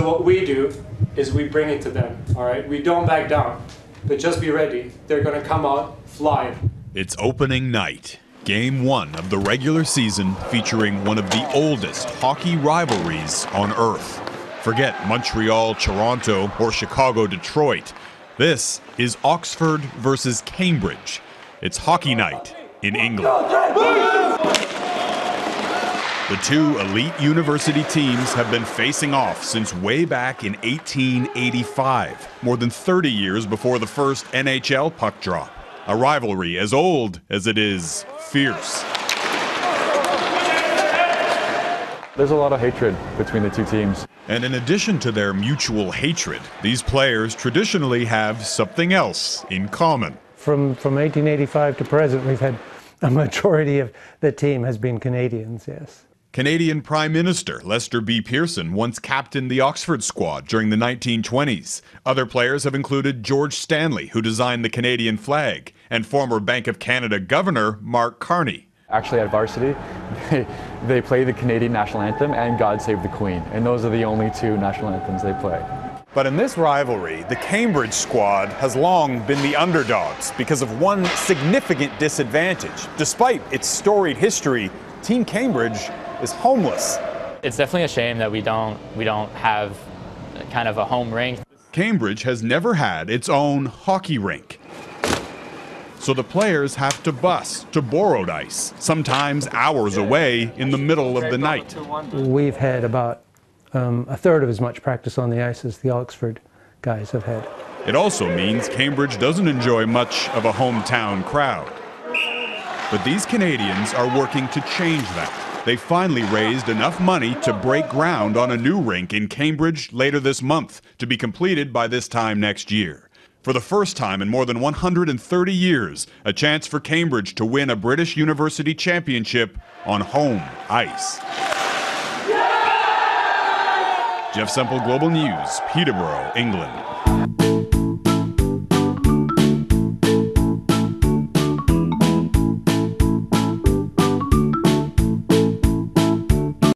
So what we do is we bring it to them, all right? We don't back down, but just be ready. They're going to come out flying. It's opening night, game 1 of the regular season, featuring one of the oldest hockey rivalries on Earth. Forget Montreal, Toronto, or Chicago, Detroit. This is Oxford versus Cambridge. It's hockey night in England. The two elite university teams have been facing off since way back in 1885, more than 30 years before the first NHL puck drop. A rivalry as old as it is fierce. There's a lot of hatred between the two teams. And in addition to their mutual hatred, these players traditionally have something else in common. From 1885 to present, we've had a majority of the team has been Canadians, yes. Canadian Prime Minister Lester B. Pearson once captained the Oxford squad during the 1920s. Other players have included George Stanley, who designed the Canadian flag, and former Bank of Canada Governor Mark Carney. Actually, at varsity, they play the Canadian national anthem and God Save the Queen, and those are the only two national anthems they play. But in this rivalry, the Cambridge squad has long been the underdogs because of one significant disadvantage. Despite its storied history, Team Cambridge is homeless. It's definitely a shame that we don't have kind of a home rink. Cambridge has never had its own hockey rink. So the players have to bus to borrowed ice, sometimes hours away in the middle of the night. We've had about a third of as much practice on the ice as the Oxford guys have had. It also means Cambridge doesn't enjoy much of a hometown crowd. But these Canadians are working to change that. They finally raised enough money to break ground on a new rink in Cambridge later this month, to be completed by this time next year. For the first time in more than 130 years, a chance for Cambridge to win a British University championship on home ice. Jeff Semple, Global News, Peterborough, England.